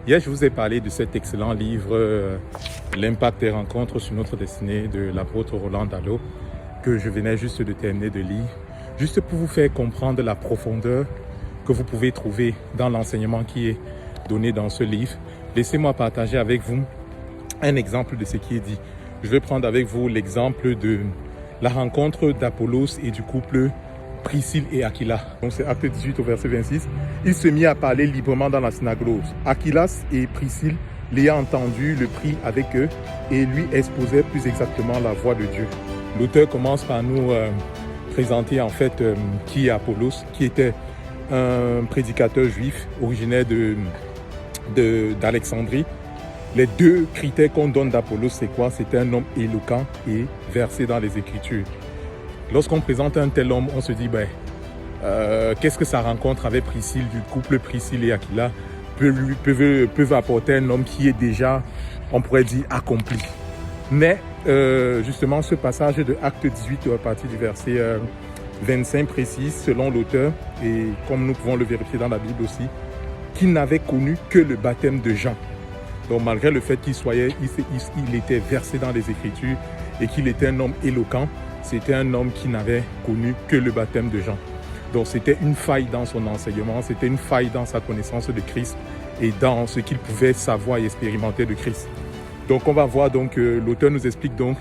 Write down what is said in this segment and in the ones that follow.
Hier, je vous ai parlé de cet excellent livre, L'impact des rencontres sur notre destinée de l'apôtre Roland Dallot, que je venais juste de terminer de lire, juste pour vous faire comprendre la profondeur que vous pouvez trouver dans l'enseignement qui est donné dans ce livre. Laissez-moi partager avec vous un exemple de ce qui est dit. Je vais prendre avec vous l'exemple de la rencontre d'Apollos et du couple Priscille et Aquila. Donc c'est acte 18 au verset 26. Il se mit à parler librement dans la synagogue. Aquilas et Priscille, l'ayant entendu, le prit avec eux et lui exposait plus exactement la voix de Dieu. L'auteur commence par nous présenter en fait qui est Apollos, qui était un prédicateur juif originaire d'Alexandrie. Les deux critères qu'on donne d'Apollos, c'est quoi? C'était un homme éloquent et versé dans les Écritures. Lorsqu'on présente un tel homme, on se dit, qu'est-ce que sa rencontre avec Priscille, du couple Priscille et Aquila, peuvent apporter un homme qui est déjà, on pourrait dire, accompli. Mais justement, ce passage de Acte 18 à partir du verset 25 précise, selon l'auteur, et comme nous pouvons le vérifier dans la Bible aussi, qu'il n'avait connu que le baptême de Jean. Donc malgré le fait il était versé dans les Écritures et qu'il était un homme éloquent, c'était un homme qui n'avait connu que le baptême de Jean. Donc c'était une faille dans son enseignement, c'était une faille dans sa connaissance de Christ et dans ce qu'il pouvait savoir et expérimenter de Christ. Donc on va voir, l'auteur nous explique donc,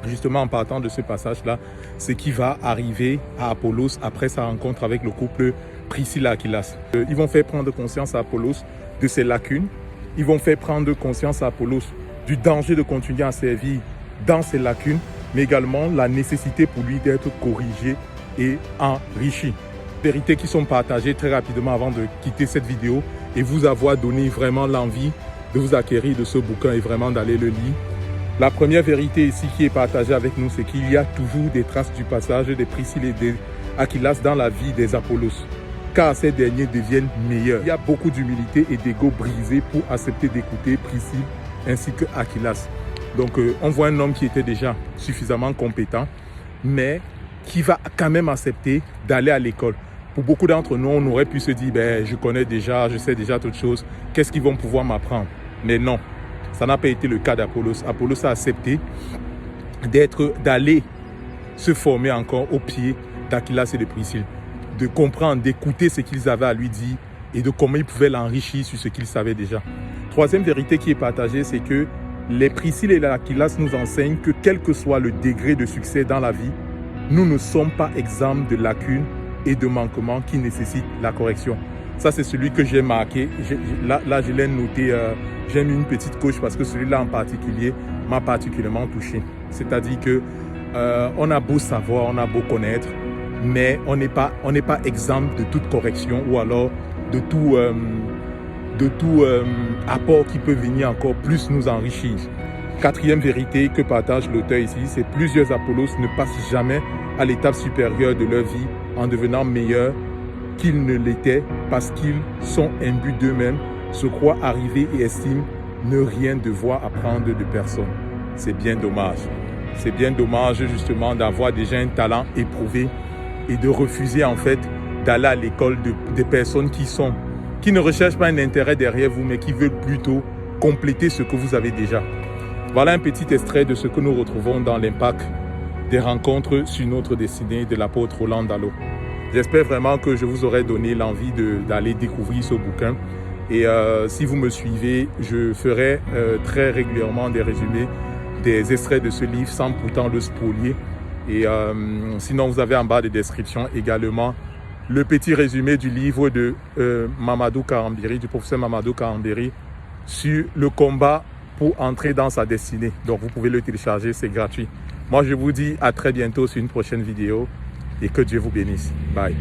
justement en partant de ce passage-là, ce qui va arriver à Apollos après sa rencontre avec le couple Priscille et Aquilas. Ils vont faire prendre conscience à Apollos de ses lacunes, ils vont faire prendre conscience à Apollos du danger de continuer à servir dans ses lacunes, mais également la nécessité pour lui d'être corrigé et enrichi. Vérités qui sont partagées très rapidement avant de quitter cette vidéo et vous avoir donné vraiment l'envie de vous acquérir de ce bouquin et vraiment d'aller le lire. La première vérité ici qui est partagée avec nous, c'est qu'il y a toujours des traces du passage des Priscille et des Aquilas dans la vie des Apollos, car ces derniers deviennent meilleurs. Il y a beaucoup d'humilité et d'ego brisé pour accepter d'écouter Priscille ainsi que Aquilas. Donc on voit un homme qui était déjà suffisamment compétent, mais qui va quand même accepter d'aller à l'école. Pour beaucoup d'entre nous, on aurait pu se dire, je connais déjà, je sais déjà toutes choses, qu'est-ce qu'ils vont pouvoir m'apprendre? Mais non, ça n'a pas été le cas d'Apollos. Apollos a accepté d'aller se former encore au pied d'Aquilas et de Priscille, de comprendre, d'écouter ce qu'ils avaient à lui dire et de comment ils pouvaient l'enrichir sur ce qu'ils savaient déjà. Troisième vérité qui est partagée, c'est que les Priscille et les Aquilas nous enseignent que quel que soit le degré de succès dans la vie, nous ne sommes pas exempts de lacunes et de manquements qui nécessitent la correction. Ça, c'est celui que j'ai marqué. Là, je l'ai noté. J'ai mis une petite coche parce que celui-là en particulier m'a particulièrement touché. C'est-à-dire que on a beau savoir, on a beau connaître, mais on n'est pas exempt de toute correction ou alors de tout apport qui peut venir encore plus nous enrichir. Quatrième vérité que partage l'auteur ici, c'est que plusieurs Apollos ne passent jamais à l'étape supérieure de leur vie en devenant meilleurs qu'ils ne l'étaient parce qu'ils sont imbus d'eux-mêmes, se croient arrivés et estiment ne rien devoir apprendre de personne. C'est bien dommage. C'est bien dommage justement d'avoir déjà un talent éprouvé et de refuser en fait d'aller à l'école des personnes qui ne recherchent pas un intérêt derrière vous, mais qui veulent plutôt compléter ce que vous avez déjà. Voilà un petit extrait de ce que nous retrouvons dans l'impact des rencontres sur notre destinée de l'apôtre Roland Dallot. J'espère vraiment que je vous aurai donné l'envie d'aller découvrir ce bouquin. Et si vous me suivez, je ferai très régulièrement des résumés, des extraits de ce livre sans pourtant le spolier. Et sinon, vous avez en bas de description également le petit résumé du livre de Mamadou Karambiri, du professeur Mamadou Karambiri, sur le combat pour entrer dans sa destinée. Donc vous pouvez le télécharger, c'est gratuit. Moi je vous dis à très bientôt sur une prochaine vidéo et que Dieu vous bénisse. Bye.